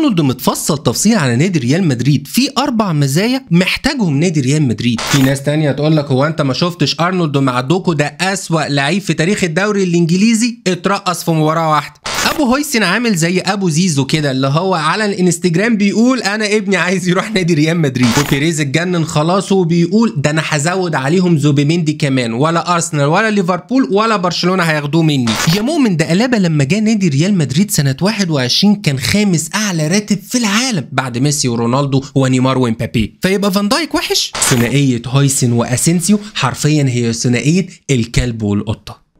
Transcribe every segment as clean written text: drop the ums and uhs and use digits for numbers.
ارنولد متفصل تفصيل على نادي ريال مدريد في 4 مزايا محتاجهم نادي ريال مدريد. في ناس تانية تقول لك هو انت ما شفتش ارنولد مع دوكو ده اسوأ لعيب في تاريخ الدوري الانجليزي اترقص في مباراة واحدة. ابو هويسن عامل زي ابو زيزو كده اللي هو على الانستجرام بيقول انا ابني عايز يروح نادي ريال مدريد، وبيريز اتجنن خلاص وبيقول ده انا هزود عليهم زوبيميندي كمان، ولا ارسنال ولا ليفربول ولا برشلونة هياخدوه مني. يا مؤمن ده قلابه لما جه نادي ريال مدريد سنة 21 كان خامس اعلى راتب في العالم بعد ميسي ورونالدو ونيمار ومبابي، فيبقى فان دايك وحش؟ ثنائية هويسن واسينسيو حرفيا هي ثنائية الكلب والقطة.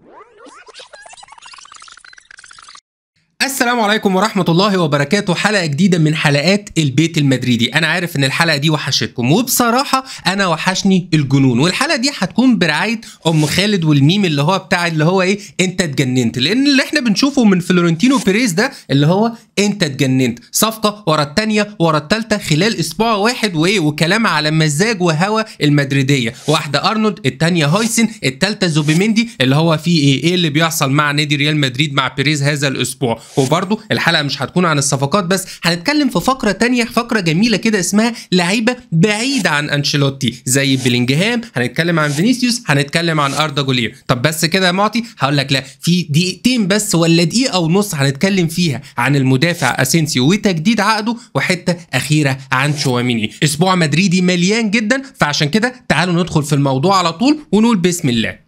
السلام عليكم ورحمة الله وبركاته، حلقة جديدة من حلقات البيت المدريدي. أنا عارف إن الحلقة دي وحشتكم، وبصراحة أنا وحشني الجنون، والحلقة دي هتكون برعاية أم خالد والميم اللي هو بتاع اللي هو إيه أنت اتجننت، لأن اللي إحنا بنشوفه من فلورنتينو بيريز ده اللي هو أنت اتجننت، صفقة ورا التانية ورا التالتة خلال أسبوع واحد، وكلام على مزاج وهوى المدريدية، واحدة أرنولد، التانية هويسن، التالتة زوبيميندي، اللي هو فيه إيه اللي بيحصل مع نادي ريال مدريد مع بيريز هذا الأسبوع. وبرضه الحلقه مش هتكون عن الصفقات بس، هنتكلم في فقره تانية، فقره جميله كده اسمها لعيبه بعيده عن انشيلوتي زي بيلينجهام، هنتكلم عن فينيسيوس، هنتكلم عن اردا جولير. طب بس كده يا معطي؟ هقول لك لا، في دقيقتين بس ولا دقيقه ونص هنتكلم فيها عن المدافع اسينسيو وتجديد عقده، وحته اخيره عن تشواميني. اسبوع مدريدي مليان جدا، فعشان كده تعالوا ندخل في الموضوع على طول ونقول بسم الله.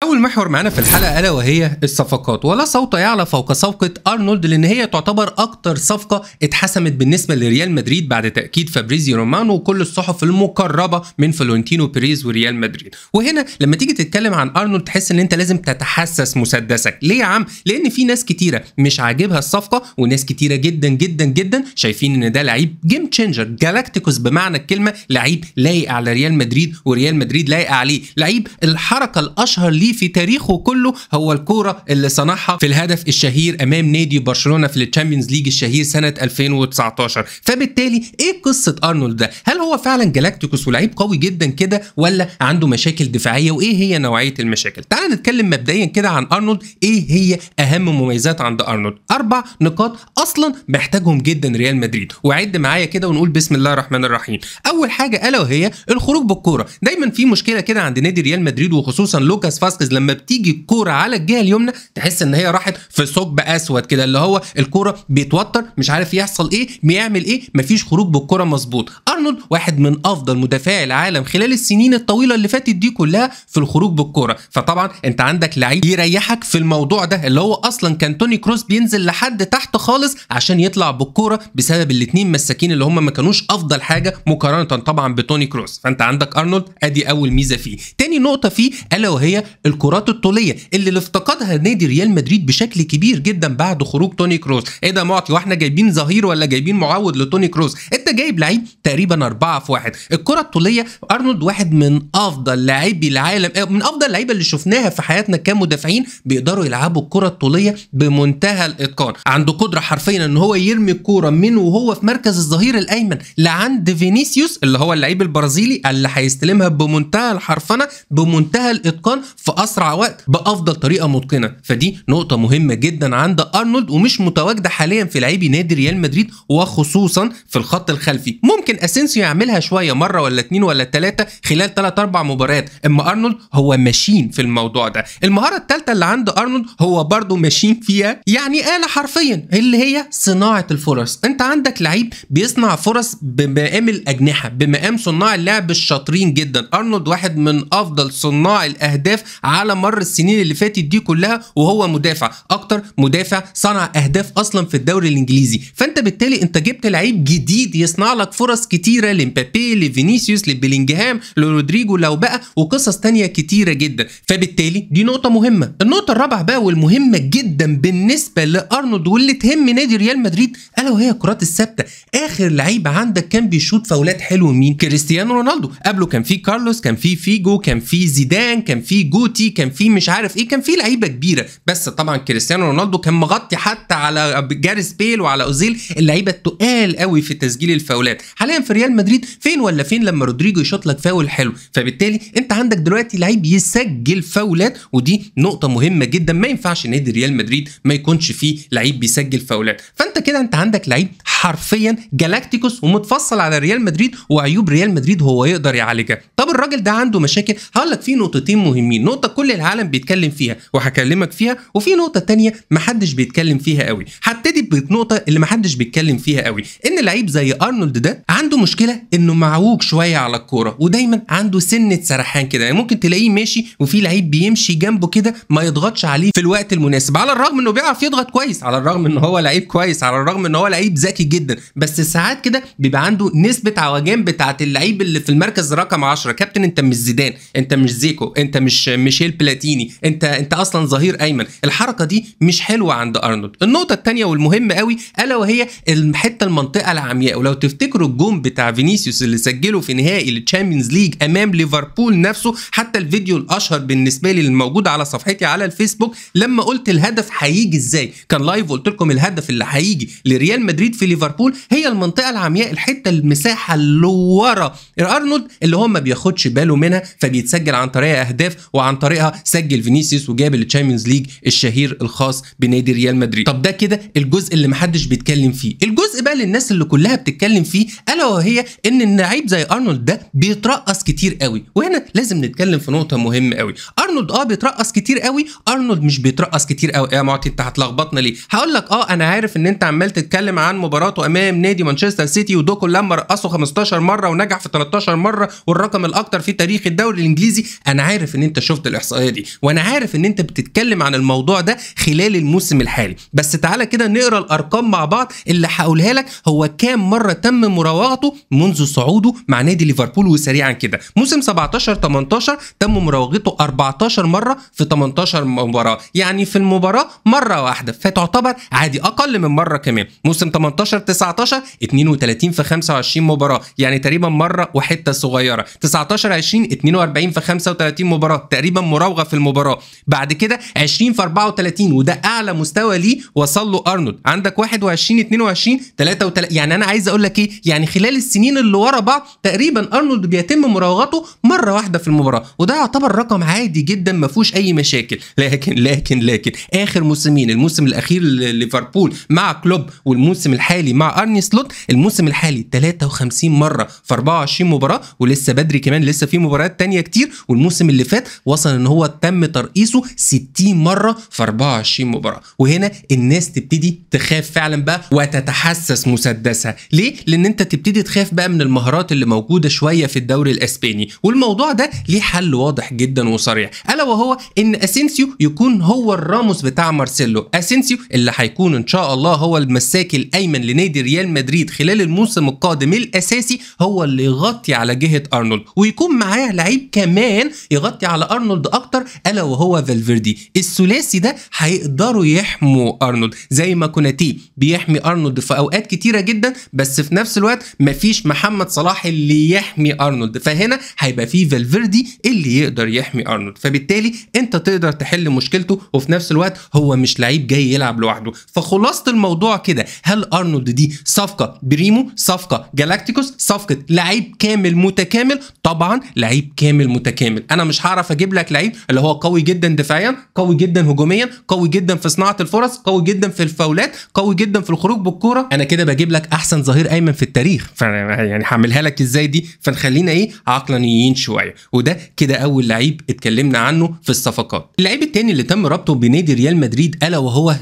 أول محور معانا في الحلقة ألا وهي الصفقات، ولا صوت يعلى فوق صفقة أرنولد، لأن هي تعتبر أكتر صفقة اتحسمت بالنسبة لريال مدريد بعد تأكيد فابريزيو رومانو وكل الصحف المقربة من فلورنتينو بيريز وريال مدريد. وهنا لما تيجي تتكلم عن أرنولد تحس إن أنت لازم تتحسس مسدسك. ليه يا عم؟ لأن في ناس كتيرة مش عاجبها الصفقة، وناس كتيرة جدا جدا جدا شايفين إن ده لعيب جيم تشينجر، جالاكتيكوس بمعنى الكلمة، لعيب لايق على ريال مدريد وريال مدريد لايق عليه، لعيب الحركة الأشهر ليه في تاريخه كله هو الكوره اللي صنعها في الهدف الشهير امام نادي برشلونه في الشامبيونز ليج الشهير سنه 2019. فبالتالي ايه قصه ارنولد ده؟ هل هو فعلا جالاكتيكوس ولعيب قوي جدا كده، ولا عنده مشاكل دفاعيه؟ وايه هي نوعيه المشاكل؟ تعال نتكلم مبدئيا كده عن ارنولد. ايه هي اهم مميزات عند ارنولد؟ 4 نقاط اصلا محتاجهم جدا ريال مدريد، وعد معايا كده ونقول بسم الله الرحمن الرحيم. اول حاجه الا وهي الخروج بالكوره. دايما في مشكله كده عند نادي ريال مدريد وخصوصا لوكاس فاسكيز، لما بتيجي الكوره على الجهه اليمنى تحس ان هي راحت في ثقب اسود كده، اللي هو الكوره بيتوتر مش عارف يحصل ايه، بيعمل ايه، مفيش خروج بالكوره مظبوط. ارنولد واحد من افضل مدافعي العالم خلال السنين الطويله اللي فاتت دي كلها في الخروج بالكوره، فطبعا انت عندك لعيب يريحك في الموضوع ده، اللي هو اصلا كان توني كروس بينزل لحد تحت خالص عشان يطلع بالكوره بسبب الاثنين مساكين اللي هم ما كانوش افضل حاجه مقارنه طبعا بتوني كروس. فانت عندك ارنولد ادي اول ميزه فيه. تاني نقطه فيه الا وهي الكرات الطوليه اللي افتقدها نادي ريال مدريد بشكل كبير جدا بعد خروج توني كروس. ايه ده معطي؟ واحنا جايبين ظهير ولا جايبين معوض لتوني كروس؟ انت جايب لعيب تقريبا 4 في 1. الكره الطوليه ارنولد واحد من افضل لاعبي العالم، من افضل اللعيبه اللي شفناها في حياتنا كمدافعين بيقدروا يلعبوا الكره الطوليه بمنتهى الاتقان. عنده قدره حرفيا ان هو يرمي الكوره من وهو في مركز الظهير الايمن لعند فينيسيوس اللي هو اللعيب البرازيلي اللي هيستلمها بمنتهى الحرفنه بمنتهى الاتقان في اسرع وقت بافضل طريقه متقنه. فدي نقطه مهمه جدا عند ارنولد ومش متواجده حاليا في لاعبي نادي ريال مدريد، وخصوصا في الخط الخلفي. ممكن اسينسيو يعملها شويه مره ولا 2 ولا 3 خلال 3-4 مباريات، اما ارنولد هو ماشين في الموضوع ده. المهاره الثالثه اللي عند ارنولد هو برده ماشين فيها، يعني آلة حرفيا، اللي هي صناعه الفرص. انت عندك لعيب بيصنع فرص بمقام الاجنحه، بمقام صناع اللعب الشاطرين جدا. ارنولد واحد من افضل صناع الاهداف على مر السنين اللي فاتت دي كلها، وهو مدافع، اكتر مدافع صنع اهداف اصلا في الدوري الانجليزي. فانت بالتالي انت جبت لعيب جديد يصنع لك فرص كتيره لمبابي، لفينيسيوس، لبيلينجهام، لرودريجو لو بقى، وقصص تانية كتيره جدا. فبالتالي دي نقطه مهمه. النقطه الرابعه بقى والمهمه جدا بالنسبه لارنولد واللي تهم نادي ريال مدريد الا وهي الكرات الثابته. اخر لعيب عندك كان بيشوط فاولات حلو مين؟ كريستيانو رونالدو. قبله كان في كارلوس، كان في فيجو، كان في زيدان، كان في جود جوتي، كان في مش عارف ايه، كان في لعيبه كبيره، بس طبعا كريستيانو رونالدو كان مغطي حتى على جاريث بيل وعلى اوزيل، اللعيبه التقال قوي في تسجيل الفاولات. حاليا في ريال مدريد فين ولا فين لما رودريجو يشوط لك فاول حلو، فبالتالي انت عندك دلوقتي لعيب يسجل فاولات، ودي نقطه مهمه جدا. ما ينفعش نادي ريال مدريد ما يكونش فيه لعيب بيسجل فاولات. فانت كده انت عندك لعيب حرفيا جالاكتيكوس ومتفصل على ريال مدريد، وعيوب ريال مدريد هو يقدر يعالجها. طب الراجل ده عنده مشاكل، هقول لك في نقطتين مهمين، نقطه كل العالم بيتكلم فيها وهكلمك فيها، وفي نقطه تانية محدش بيتكلم فيها قوي. هبتدي بالنقطه اللي محدش بيتكلم فيها قوي، ان لعيب زي ارنولد ده عنده مشكله انه معوج شويه على الكوره، ودايما عنده سنه سرحان كده. يعني ممكن تلاقيه ماشي وفي لعيب بيمشي جنبه كده ما يضغطش عليه في الوقت المناسب، على الرغم انه بيعرف يضغط كويس، على الرغم ان هو لعيب كويس، على الرغم ان هو لعيب ذكي جدا، بس ساعات كده بيبقى عنده نسبه عوجان بتاعه اللعيب اللي في المركز رقم 10. كابتن انت مش زيدان، انت مش زيكو، انت مش ميشيل بلاتيني، انت اصلا ظهير ايمن. الحركه دي مش حلوه عند ارنولد. النقطه الثانيه والمهمه قوي الا وهي الحته المنطقه العمياء. ولو تفتكروا الجون بتاع فينيسيوس اللي سجله في نهائي الشامبيونز ليج امام ليفربول نفسه، حتى الفيديو الاشهر بالنسبه لي الموجود على صفحتي على الفيسبوك، لما قلت الهدف هيجي ازاي، كان لايف وقلت لكم الهدف اللي هيجي لريال مدريد في ليفربول هي المنطقه العمياء، الحته المساحه اللي ورا ارنولد اللي هو ما بياخدش باله منها، فبيتسجل عن طريقها اهداف، وعن طريقها سجل فينيسيوس وجاب الشامبيونز ليج الشهير الخاص بنادي ريال مدريد. طب ده كده الجزء اللي محدش بيتكلم فيه. الجزء بقى للناس اللي كلها بتتكلم فيه الا وهي ان اللعيب زي ارنولد ده بيترقص كتير قوي. وهنا لازم نتكلم في نقطه مهمه قوي. ارنولد بيترقص كتير قوي، ارنولد مش بيترقص كتير قوي. يا معطي انت هتلخبطنا ليه؟ هقول لك انا عارف ان انت عمال تتكلم عن مباراته امام نادي مانشستر سيتي، ودوكو لما رقصه 15 مره ونجح في 13 مره والرقم الاكتر في تاريخ الدوري الانجليزي. انا عارف ان انت شفت الاحصائيه دي، وانا عارف ان انت بتتكلم عن الموضوع ده خلال الموسم الحالي، بس تعالى كده نقرا الارقام مع بعض اللي هقولها لك. هو كام مره تم مراوغته منذ صعوده مع نادي ليفربول؟ وسريعا كده، موسم 17 18 تم مراوغته 14 مره في 18 مباراه، يعني في المباراه مره واحده، فتعتبر عادي اقل من مره كمان. موسم 18 19 32 في 25 مباراه، يعني تقريبا مره وحته صغيره. 19 20 42 في 35 مباراه، تقريبا مراوغه في المباراه. بعد كده 20 في 34 وده اعلى مستوى ليه وصل له ارنولد. عندك 21 22 33. يعني انا عايز اقول لك ايه، يعني خلال السنين اللي ورا بعض تقريبا ارنولد بيتم مراوغته مره واحده في المباراه، وده يعتبر رقم عادي جدا ما فيهوش اي مشاكل. لكن اخر موسمين، الموسم الاخير لليفربول مع كلوب والموسم الحالي مع ارني سلوت، الموسم الحالي 53 مره في 24 مباراه، ولسه بدري كمان، لسه في مباريات تانية كتير. والموسم اللي فات وصل ان هو تم ترقيصه 60 مره في 24 مباراه. وهنا الناس تبتدي تخاف فعلا بقى وتتحسس مسدسها. ليه؟ لان انت تبتدي تخاف بقى من المهارات اللي موجوده شويه في الدوري الاسباني. والموضوع ده ليه حل واضح جدا وصريح، الا وهو ان اسينسيو يكون هو الراموس بتاع مارسيلو. اسينسيو اللي هيكون ان شاء الله هو المساك الايمن لنادي ريال مدريد خلال الموسم القادم الاساسي، هو اللي يغطي على جهه ارنولد، ويكون معاه لعيب كمان يغطي على ارنولد اكتر، الا وهو فالفيردي. الثلاثي ده هيقدروا يحموا ارنولد زي ما كوناتي بيحمي ارنولد في اوقات كتيره جدا، بس في نفس الوقت مفيش محمد صلاح اللي يحمي ارنولد، فهنا هيبقى فيه فالفيردي اللي يقدر يحمي ارنولد. فبالتالي انت تقدر تحل مشكلته، وفي نفس الوقت هو مش لعيب جاي يلعب لوحده. فخلاصه الموضوع كده، هل ارنولد دي صفقه بريمو، صفقه جالاكتيكوس، صفقه لعيب كامل متكامل؟ طبعا لعيب كامل متكامل. انا مش هعرف اجيب لك لعيب اللي هو قوي جدا دفاعيا، قوي جدا هجوميا، قوي جدا في صناعه الفرص، قوي جدا في الفاولات، قوي جدا في الخروج بالكوره. انا كده بجيب لك احسن ظهير ايمن في التاريخ، يعني هعملها لك ازاي دي؟ فنخلينا عقلانيين شويه. وده كده اول لعيب اتكلمنا عنه في الصفقات. اللعيب الثاني اللي تم ربطه بنادي ريال مدريد الا وهو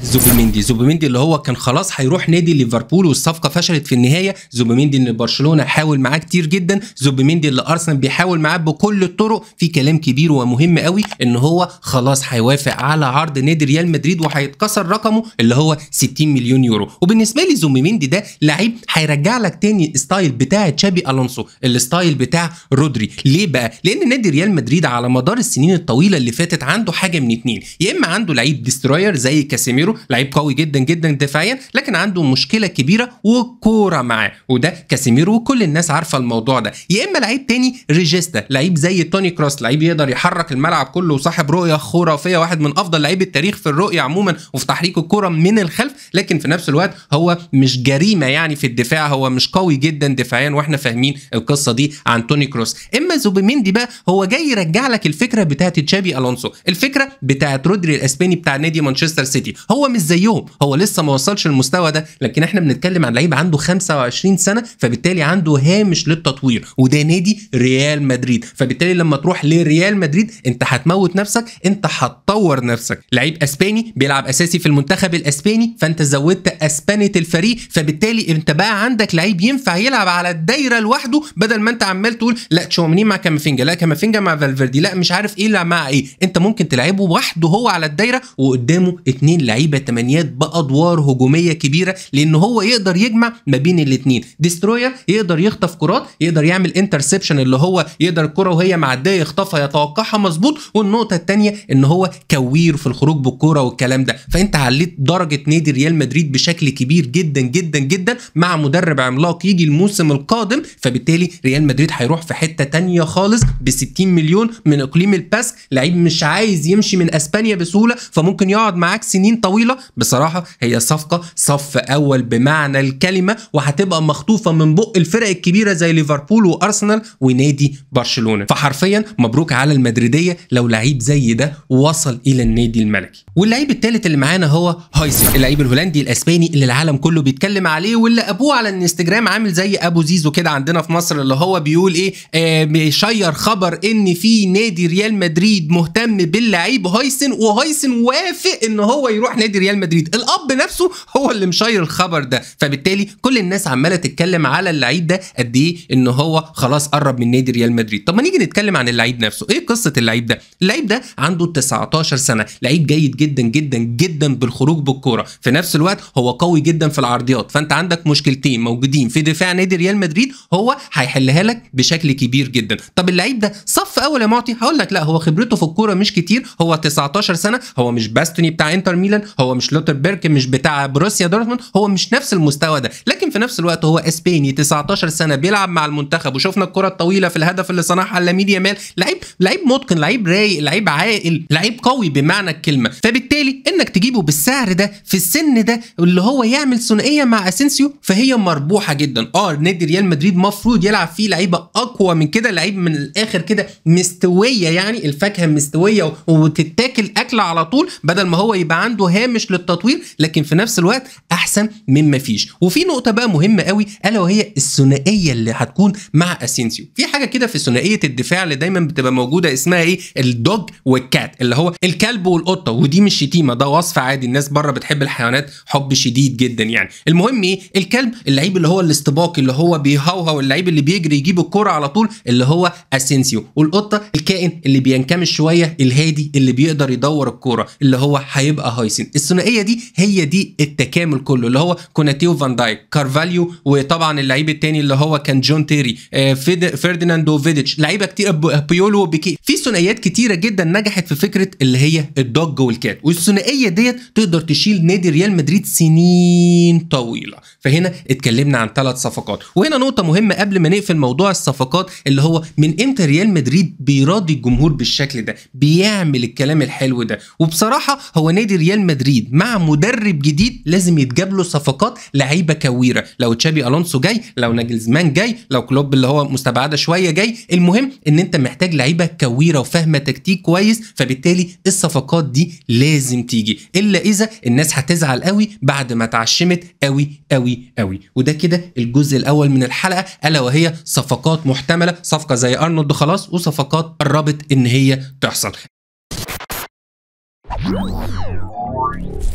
زوبيميندي اللي هو كان خلاص هيروح نادي ليفربول والصفقه فشلت في النهايه. زوبيميندي اللي برشلونه حاول معاه كتير جدا، زوبيميندي اللي ارسنال بيحاول معاه بكل الطرق. في كلام كبير ومهم قوي ان هو خلاص هيوافق على عرض نادي ريال مدريد وهيتكسر رقمه اللي هو 60 مليون يورو. وبالنسبه لي زوبيميندي ده لعيب هيرجع لك تاني ستايل بتاع تشابي الونسو، الستايل بتاع رودري. ليه بقى؟ لان نادي ريال مدريد على مدار السنين الطويله اللي فاتت عنده حاجه من اتنين، يا اما عنده لعيب ديستروير زي كاسيميرو، لعيب قوي جدا جدا دفاعيا، لكن عنده مشكله كبيره وكوره معاه، وده كاسيميرو وكل الناس عارفه الموضوع ده. يا اما لعيب تاني ريجيستا، لعيب زي توني كروس، لعيب يقدر يحرك الملعب كله وصاحب رؤيه خرافيه، واحد من افضل لعيبه التاريخ في الرؤيه عموما وفي تحريك الكره من الخلف، لكن في نفس الوقت هو مش جريمه يعني في الدفاع، هو مش قوي جدا دفاعيا، واحنا فاهمين القصه دي عن توني كروس. اما زوبيميندي بقى هو جاي يرجع لك الفكره بتاعت تشابي الونسو، الفكره بتاعت رودري الاسباني بتاع نادي مانشستر سيتي. هو مش زيهم، هو لسه ما وصلش المستوى ده، لكن احنا بنتكلم عن لعيب عنده 25 سنه، فبالتالي عنده هامش للتطوير، وده نادي ريال مدريد. فبالتالي لما تروح لريال مدريد انت هتموت نفسك، انت هتطور نفسك. لعيب اسباني بيلعب اساسي في المنتخب الاسباني، فانت زودت اسبانيه الفريق، فبالتالي انت بقى عندك لعيب ينفع يلعب على الدايره لوحده، بدل ما انت عمال تقول لا تشاوميني مع كامافينجا، لا كامافينجا مع فالفيردي، لا مش عارف ايه لا مع ايه. انت ممكن تلعبه وحده هو على الدايره، وقدامه 2 لعيبه تمانيات بادوار هجوميه كبيره، لان هو يقدر يجمع ما بين الاثنين. ديستروير يقدر يخطف كرات، يقدر يعمل انترسبشن اللي هو يقدر الكره وهي معديه يخطفها يتوقعها مظبوط، والنقطه الثانيه ان هو كوير في الخروج بالكره والكلام ده. فانت عليت درجه نادي ريال مدريد بشكل كبير جدا جدا جدا مع مدرب عملاق يجي الموسم القادم، فبالتالي ريال مدريد هيروح في حته ثانيه خالص ب 60 مليون من اقليم الباسك، لعيب مش عايز يمشي من اسبانيا بسهوله، فممكن يقعد معاك سنين طويله. بصراحه هي صفقه صف اول بمعنى الكلمه، وهتبقى مخطوفه من بق الفرق الكبيره زي ليفربول وارسنال ونادي برشلونه. فحرفيا مبروك على المدريديه لو لعيب زي ده وصل الى النادي الملكي. واللعيب الثالث اللي معانا هو هويسن، اللعيب الهولندي الاسباني اللي العالم كله بيتكلم عليه، واللي ابوه على الانستجرام عامل زي ابو زيزو كده عندنا في مصر، اللي هو بيقول ايه بيشير خبر ان في نادي ريال مدريد مهتم باللعيب هويسن، وهويسن وافق ان هو يروح نادي ريال مدريد. الاب نفسه هو اللي مشير الخبر ده، فبالتالي كل الناس عماله تتكلم على اللعيب ده قد ايه ان هو خلاص قرب من نادي ريال مدريد. طب ما نيجي نتكلم عن اللعيب نفسه، ايه قصه اللعيب ده؟ اللعيب ده عنده 19 سنه، لعيب جيد جدا جدا جدا بالخروج بالكوره، في نفس الوقت هو قوي جدا في العرضيات. فانت عندك مشكلتين موجودين في دفاع نادي ريال مدريد هو هيحلها لك بشكل كبير جدا. طب اللعيب ده صف اول يا معطي؟ هقول لك لا، هو خبرته في الكوره مش كتير، هو 19 سنه، هو مش باستوني بتاع انتر ميلان، هو مش لوتربيرك مش بتاع بروسيا دورتموند، هو مش نفس المستوى ده، لكن في نفس الوقت هو اسباني 19 سنه بيلعب مع المنتخب، وشفنا الكره الطويله في الهدف اللي صنعها لامين يامال، لعيب متقن، لعيب رايق، لعيب عاقل، لعيب قوي بمعنى الكلمه. فبالتالي انك تجيبه بالسعر ده في السن ده اللي هو يعمل ثنائيه مع اسينسيو، فهي مربوحه جدا. نادي ريال مدريد مفروض يلعب فيه لعيبه اقوى من كده، لعيب من الاخر كده مستويه، يعني الفاكهه مستويه وتتاكل اكله على طول، بدل ما هو يبقى عنده هامش للتطوير، لكن في نفس الوقت احسن مما فيش. وفي نقطه بقى مهمه قوي الا وهي الثنائيه اللي هتكون مع اسينسيو. في حاجه كده في ثنائيه الدفاع اللي دايما بتبقى موجوده اسمها ايه؟ الدوج والكات، اللي هو الكلب والقطه، ودي مش شتيمه، ده وصف عادي، الناس بره بتحب الحيوانات حب شديد جدا يعني. المهم ايه؟ الكلب اللعيب اللي هو الاستباقي اللي هو بيهوهو، اللعيب اللي بيجري يجيب الكرة على طول اللي هو اسينسيو، والقطه الكائن اللي بينكمش شويه الهادي اللي بيقدر يدور الكرة اللي هو هيبقى هويسن. الثنائيه دي هي دي التكامل كله، اللي هو كوناتيو فان دايك كارفاليو، وطبعا اللعيب الثاني اللي هو كان جون تيري، فيرديناندو فيديتش، لعيبه كتير، بيولو وبيكي. في ثنائيات كتيره جدا نجحت في فكره اللي هي الدوج والكات، والثنائيه ديت تقدر تشيل نادي ريال مدريد سنين طويله. فهنا اتكلمنا عن 3 صفقات، وهنا نقطه مهمه قبل ما نقفل موضوع الصفقات، اللي هو من امتى ريال مدريد بيراضي الجمهور بالشكل ده، بيعمل الكلام الحلو ده. وبصراحه هو نادي ريال مدريد مع مدرب جديد لازم يتجاب له صفقات لعيبه كويره، لو تشابي الونسو جاي، لو ناجلزمان جاي، لو كلوب اللي هو مستبعده شويه جاي، المهم ان انت محتاج لعيبه كويره وفاهمه تكتيك كويس، فبالتالي الصفقات دي لازم تيجي، الا اذا الناس هتزعل قوي بعد ما اتعشمت قوي قوي قوي. وده كده الجزء الاول من الحلقه، الا وهي صفقات محتمله، صفقه زي ارنولد خلاص، وصفقات قربت ان هي تحصل.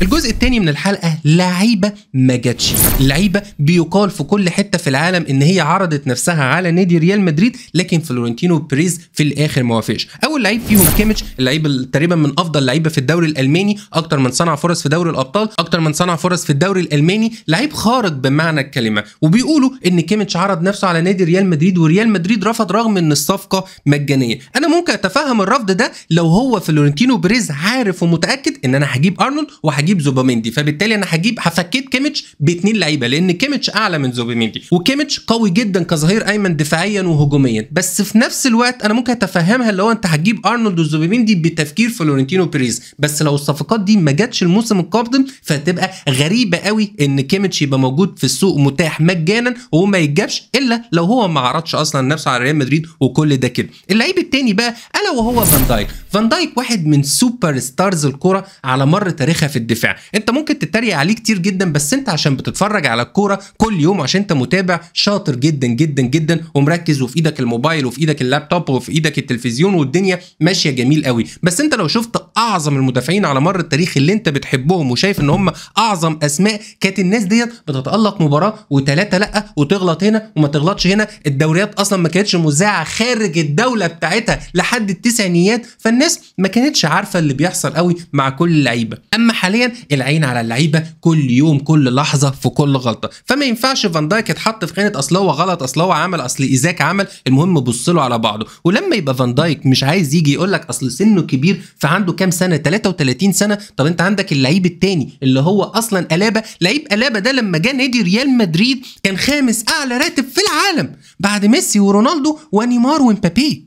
الجزء الثاني من الحلقه لعيبه ما جاتش، لعيبه بيقال في كل حته في العالم ان هي عرضت نفسها على نادي ريال مدريد، لكن فلورنتينو بيريز في الاخر ما وافقش. اول لعيب فيهم كيميتش، اللعيب تقريبا من افضل لعيبه في الدوري الالماني، اكتر من صنع فرص في دوري الابطال، اكتر من صنع فرص في الدوري الالماني، لعيب خارق بمعنى الكلمه. وبيقولوا ان كيميتش عرض نفسه على نادي ريال مدريد، وريال مدريد رفض رغم ان الصفقه مجانيه. انا ممكن اتفهم الرفض ده لو هو فلورنتينو بيريز عارف ومتاكد ان انا هجيب ارنولد ارنولد وهجيب زوبيميندي، فبالتالي انا هفكيت كيميتش باثنين لعيبه لان كيميتش اعلى من زوبيميندي، وكيميتش قوي جدا كظهير ايمن دفاعيا وهجوميا. بس في نفس الوقت انا ممكن اتفهمها اللي هو انت هتجيب ارنولد وزوبيميندي بتفكير فلورنتينو بيريز، بس لو الصفقات دي ما جاتش الموسم القادم فتبقى غريبه قوي ان كيميتش يبقى موجود في السوق متاح مجانا وما يتجابش الا لو هو ما عرضش اصلا نفسه على ريال مدريد وكل ده كده. اللعيب التاني بقى الا وهو فان دايك. فان دايك واحد من سوبر ستارز الكوره على مر تاريخها في الدفاع، انت ممكن تتريق عليه كتير جدا بس انت عشان بتتفرج على الكوره كل يوم، عشان انت متابع شاطر جدا جدا جدا ومركز وفي ايدك الموبايل وفي ايدك اللابتوب وفي ايدك التلفزيون والدنيا ماشيه جميل قوي. بس انت لو شفت اعظم المدافعين على مر التاريخ اللي انت بتحبهم وشايف ان هم اعظم اسماء، كانت الناس ديت بتتالق مباراه وثلاثه لا وتغلط هنا وما تغلطش هنا. الدوريات اصلا ما كانتش مذاعه خارج الدوله بتاعتها لحد التسعينيات، فالناس ما كانتش عارفه اللي بيحصل قوي مع كل اللعيبه. اما حاليا العين على اللعيبه كل يوم كل لحظه في كل غلطه، فما ينفعش فان دايك يتحط في خانه اصل هو غلط اصل هو عمل اصل ايزاك عمل. المهم بص له على بعضه. ولما يبقى فان دايك مش عايز يجي يقول لك اصل سنه كبير فعنده كام سنه 33 سنه، طب انت عندك اللعيب التاني اللي هو اصلا ألابا. لعيب ألابا ده لما جه نادي ريال مدريد كان خامس اعلى راتب في العالم بعد ميسي ورونالدو ونيمار ومبابي.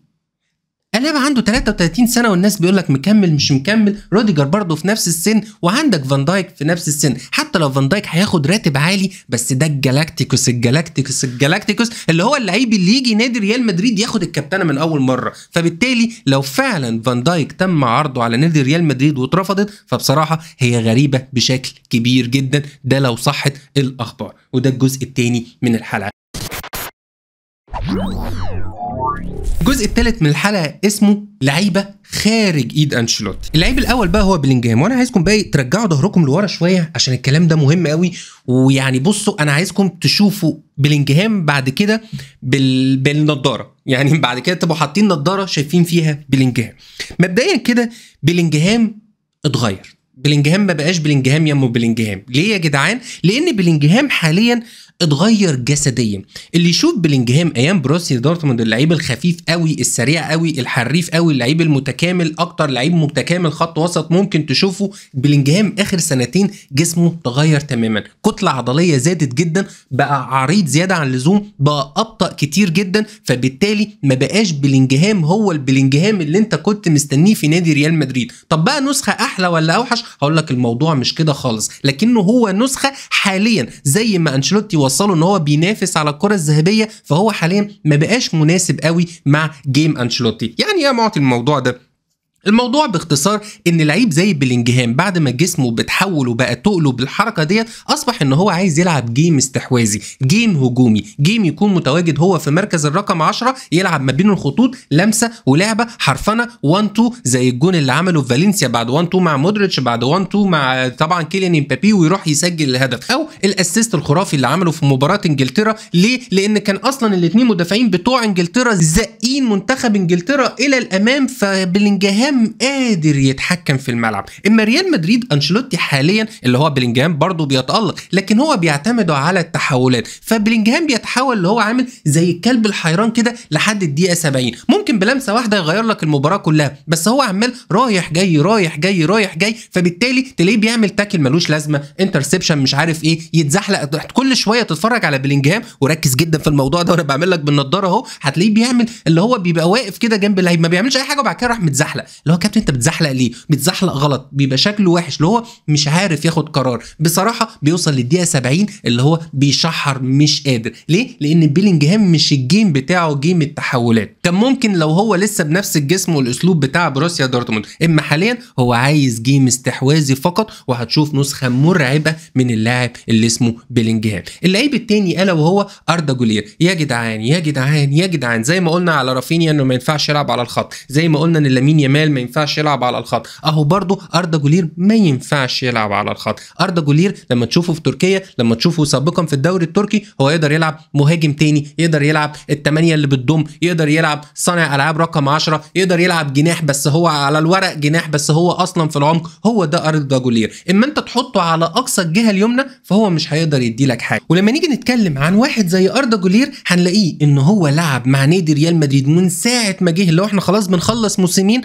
ألابا عنده 33 سنة والناس بيقول لك مكمل مش مكمل. روديجر برضه في نفس السن وعندك فان دايك في نفس السن. حتى لو فان دايك هياخد راتب عالي بس ده الجلاكتيكوس اللي هو اللعيب اللي يجي نادي ريال مدريد ياخد الكابتنة من أول مرة. فبالتالي لو فعلا فان دايك تم عرضه على نادي ريال مدريد واترفضت فبصراحة هي غريبة بشكل كبير جدا، ده لو صحت الأخبار. وده الجزء الثاني من الحلقة. الجزء الثالث من الحلقه اسمه لعيبه خارج ايد انشيلوتي. اللعيب الاول بقى هو بلينجهام، وانا عايزكم بقى ترجعوا ظهركم لورا شويه عشان الكلام ده مهم قوي. ويعني بصوا انا عايزكم تشوفوا بلينجهام بعد كده بالنضاره، يعني بعد كده تبقوا حاطين نضاره شايفين فيها بلينجهام. مبدئيا كده بلينجهام اتغير. بلينجهام ما بقاش بلينجهام يا ام بلينجهام. ليه يا جدعان؟ لان بلينجهام حاليا اتغير جسديا. اللي يشوف بلينجهام ايام بروسيا دورتموند اللعيب الخفيف قوي السريع قوي الحريف قوي اللعيب المتكامل اكتر لعيب متكامل خط وسط ممكن تشوفه، بلينجهام اخر سنتين جسمه تغير تماما. كتله عضليه زادت جدا، بقى عريض زياده عن اللزوم، بقى ابطا كتير جدا. فبالتالي ما بقاش بلينجهام هو البلينجهام اللي انت كنت مستنيه في نادي ريال مدريد. طب بقى نسخه احلى ولا اوحش؟ هقول لك الموضوع مش كده خالص، لكنه هو نسخه حاليا زي ما انشيلوتي وصله ان هو بينافس على الكره الذهبيه، فهو حاليا ما بقاش مناسب قوي مع جيم انشيلوتي. يعني يا معطي الموضوع ده، الموضوع باختصار ان لعيب زي بلينجهام بعد ما جسمه بتحول وبقى تقله بالحركه ديت اصبح ان هو عايز يلعب جيم استحواذي، جيم هجومي، جيم يكون متواجد هو في مركز الرقم 10 يلعب ما بين الخطوط لمسه ولعبه حرفنه 1 2 زي الجون اللي عمله في فالنسيا بعد 1 2 مع مودريتش بعد 1 2 مع طبعا كيليان امبابي ويروح يسجل الهدف، او الاسيست الخرافي اللي عمله في مباراه انجلترا. ليه؟ لان كان اصلا الاثنين مدافعين بتوع انجلترا زقين منتخب انجلترا الى الامام، فبلينجهام قادر يتحكم في الملعب. اما ريال مدريد انشيلوتي حاليا اللي هو بلينجهام برضه بيتألق لكن هو بيعتمد على التحولات، فبلينجهام بيتحول اللي هو عامل زي الكلب الحيران كده لحد الدقيقه 70، ممكن بلمسه واحده يغير لك المباراه كلها، بس هو عمال رايح جاي رايح جاي رايح جاي، فبالتالي تلاقيه بيعمل تاكل ملوش لازمه، انترسبشن مش عارف ايه، يتزحلق. كل شويه تتفرج على بلينجهام وركز جدا في الموضوع ده وانا بعمل لك بالنضاره اهو، هتلاقيه بيعمل اللي هو بيبقى واقف كده جنب اللعيب ما بيعملش اي حاجه وبعد كده راح متزحلق، اللي هو كابتن انت بتزحلق ليه؟ بتزحلق غلط، بيبقى شكله وحش، اللي هو مش عارف ياخد قرار. بصراحه بيوصل للدقيقه 70 اللي هو بيشحر مش قادر. ليه؟ لان بيلينجهام مش الجيم بتاعه جيم التحولات. كان ممكن لو هو لسه بنفس الجسم والاسلوب بتاع بروسيا دورتموند، اما حاليا هو عايز جيم استحواذي فقط، وهتشوف نسخه مرعبه من اللاعب اللي اسمه بيلينجهام. اللعيب الثاني الا وهو اردا جولير. يا جدعان يا جدعان يا جدعان، زي ما قلنا على رافينيا انه ما ينفعش يلعب على الخط، زي ما قلنا ان لامين يامال ما ينفعش يلعب على الخط، اهو برضو اردا جولير ما ينفعش يلعب على الخط. اردا جولير لما تشوفه في تركيا، لما تشوفه سابقا في الدوري التركي، هو يقدر يلعب مهاجم تاني، يقدر يلعب الثمانيه اللي بتضم، يقدر يلعب صانع العاب رقم 10، يقدر يلعب جناح بس هو على الورق جناح بس هو اصلا في العمق هو ده اردا جولير. اما انت تحطه على اقصى الجهه اليمنى فهو مش هيقدر يدي لك حاجه. ولما نيجي نتكلم عن واحد زي اردا جولير هنلاقيه ان هو لعب مع نادي ريال مدريد من ساعه ما جه، اللي هو احنا خلاص بنخلص موسمين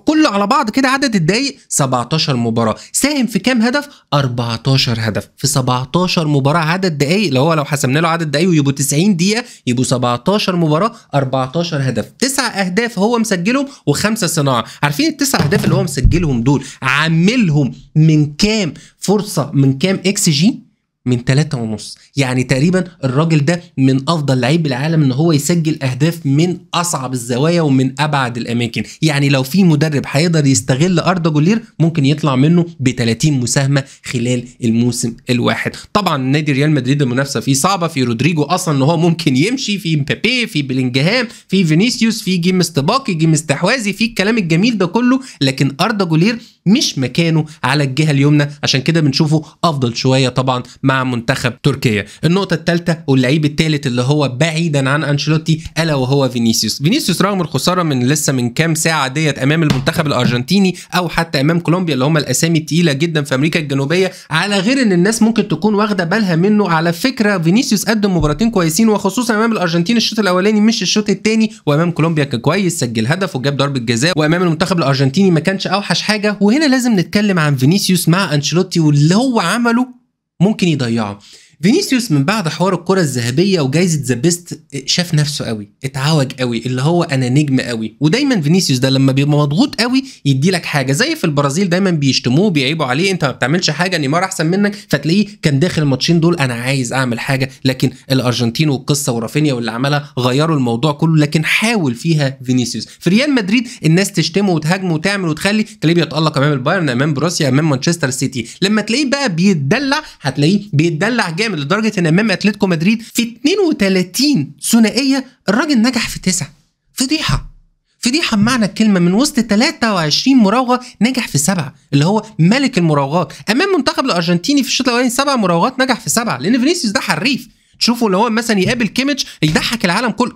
كله على بعض كده عدد الدقايق 17 مباراه، ساهم في كام هدف؟ 14 هدف في 17 مباراه. عدد دقايق لو حسبنا له عدد دقايق ويبقوا 90 دقيقه يبقوا 17 مباراه 14 هدف. 9 اهداف هو مسجلهم و5 صناعه. عارفين ال9 اهداف اللي هو مسجلهم دول عاملهم من كام فرصه، من كام اكس جي؟ من 3.5. يعني تقريبا الراجل ده من افضل لعيب العالم ان هو يسجل اهداف من اصعب الزوايا ومن ابعد الاماكن. يعني لو في مدرب هيقدر يستغل اردا جولير ممكن يطلع منه ب 30 مساهمه خلال الموسم الواحد. طبعا نادي ريال مدريد المنافسه فيه صعبه، في رودريجو اصلا ان هو ممكن يمشي، في مبابي، في بلينجهام، في فينيسيوس، في جيم استباقي، جيم استحواذي، في الكلام الجميل ده كله، لكن اردا جولير مش مكانه على الجهه اليمنى، عشان كده بنشوفه افضل شويه طبعا مع منتخب تركيا. النقطه الثالثه واللعيب الثالث اللي هو بعيدا عن انشيلوتي الا وهو فينيسيوس رغم الخساره من كام ساعه ديت امام المنتخب الارجنتيني او حتى امام كولومبيا اللي هم الاسامي الثقيله جدا في امريكا الجنوبيه، على غير ان الناس ممكن تكون واخده بالها منه. على فكره فينيسيوس قدم مباراتين كويسين، وخصوصا امام الارجنتين الشوط الاولاني مش الشوط الثاني، وامام كولومبيا كان كويس، سجل هدف وجاب ضربه جزاء، وامام المنتخب الارجنتيني ما كانش اوحش حاجه. وهنا لازم نتكلم عن فينيسيوس مع انشيلوتي واللي هو عمله ممكن يضيعه. فينيسيوس من بعد حوار الكرة الذهبية وجايزة ذا بيست شاف نفسه قوي، اتعوج قوي، اللي هو انا نجم قوي. ودايما فينيسيوس ده لما بيبقى مضغوط قوي يدي لك حاجة، زي في البرازيل دايما بيشتموه بيعيبوا عليه، انت ما بتعملش حاجة، نيمار احسن منك، فتلاقيه كان داخل الماتشين دول انا عايز اعمل حاجة. لكن الارجنتين والقصة ورافينيا واللي عملها غيروا الموضوع كله، لكن حاول فيها فينيسيوس. في ريال مدريد الناس تشتمه وتهاجمه وتعمل وتخلي، تلاقيه بيتألق امام البايرن، امام بروسيا، امام مانشستر سيتي. لما تلاقيه بقى بيتدلع هتلاقيه بيتدلع جامد لدرجة ان امام اتلتيكو مدريد في 32 ثنائيه الراجل نجح في 9. فضيحه بمعنى الكلمه، من وسط 23 مراوغه نجح في 7، اللي هو ملك المراوغات. امام منتخب الارجنتيني في الشوط الاولاني 7 مراوغات نجح في 7، لان فينيسيوس ده حريف. تشوفوا اللي هو مثلا يقابل كيميتش يضحك العالم كله،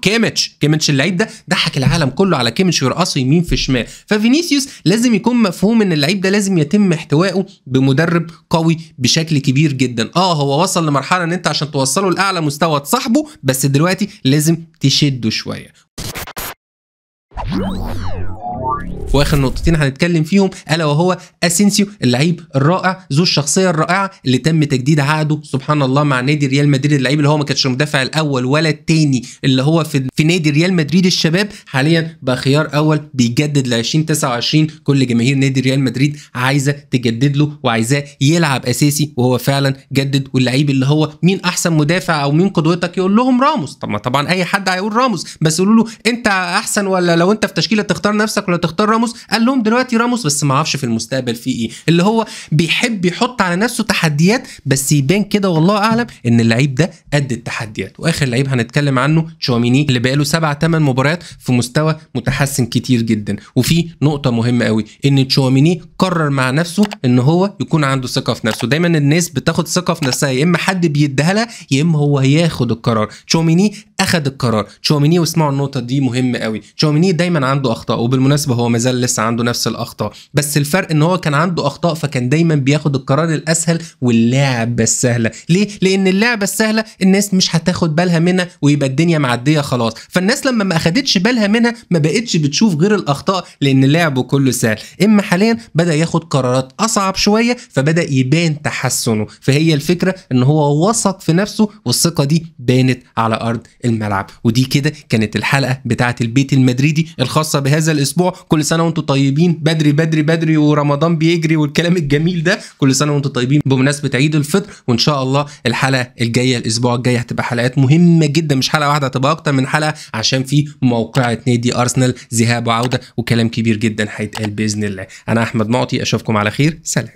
كيميتش اللعيب ده ضحك العالم كله على كيميتش ويرقصه يمين في شمال. ففينيسيوس لازم يكون مفهوم ان اللعيب ده لازم يتم احتوائه بمدرب قوي بشكل كبير جدا. هو وصل لمرحله ان انت عشان توصله لاعلى مستوى تصاحبه، بس دلوقتي لازم تشده شويه. واخر نقطتين هنتكلم فيهم الا وهو اسينسيو، اللعيب الرائع ذو الشخصيه الرائعه اللي تم تجديد عقده سبحان الله مع نادي ريال مدريد. اللعيب اللي هو ما كانش المدافع الاول ولا الثاني اللي هو في نادي ريال مدريد الشباب، حاليا بقى خيار اول بيجدد ل 2029. كل جماهير نادي ريال مدريد عايزه تجدد له وعايزاه يلعب اساسي، وهو فعلا جدد. واللعيب اللي هو مين احسن مدافع او مين قدوتك؟ يقول لهم راموس. طبعا اي حد هيقول راموس، بس يقولوا له انت احسن ولا لو انت في تشكيله تختار نفسك ولا تختار راموس؟ قال لهم دلوقتي راموس، بس ما اعرفش في المستقبل في ايه. اللي هو بيحب يحط على نفسه تحديات، بس يبان كده والله اعلم ان اللعيب ده قد التحديات. واخر لعيب هنتكلم عنه تشواميني، اللي بقاله 7-8 مباريات في مستوى متحسن كتير جدا. وفي نقطه مهمه قوي ان تشواميني قرر مع نفسه ان هو يكون عنده ثقه في نفسه. دايما الناس بتاخد ثقه في نفسها، يا اما حد بيديها لها يا اما هو هياخد القرار. تشواميني اخد القرار. تشواميني، واسمعوا النقطه دي مهمه قوي، تشواميني دايما عنده اخطاء، وبالمناسبه هو ما زال لسه عنده نفس الاخطاء، بس الفرق ان هو كان عنده اخطاء فكان دايما بياخد القرار الاسهل واللعبه السهله. ليه؟ لان اللعبه السهله الناس مش هتاخد بالها منها ويبقى الدنيا معديه خلاص. فالناس لما ما اخدتش بالها منها ما بقتش بتشوف غير الاخطاء، لان اللعب كله سهل. اما حاليا بدا ياخد قرارات اصعب شويه فبدا يبان تحسنه. فهي الفكره ان هو وثق في نفسه، والثقه دي بانت على ارض الملعب. ودي كده كانت الحلقه بتاعه البيت المدريدي الخاصه بهذا الاسبوع. كل سنه وانتم طيبين، بدري بدري بدري ورمضان بيجري والكلام الجميل ده. كل سنه وانتم طيبين بمناسبه عيد الفطر، وان شاء الله الحلقه الجايه الاسبوع الجاي هتبقى حلقات مهمه جدا، مش حلقه واحده، هتبقى اكتر من حلقه، عشان في موقعه نادي ارسنال ذهاب وعوده وكلام كبير جدا هيتقال باذن الله. انا احمد معطي، اشوفكم على خير، سلام.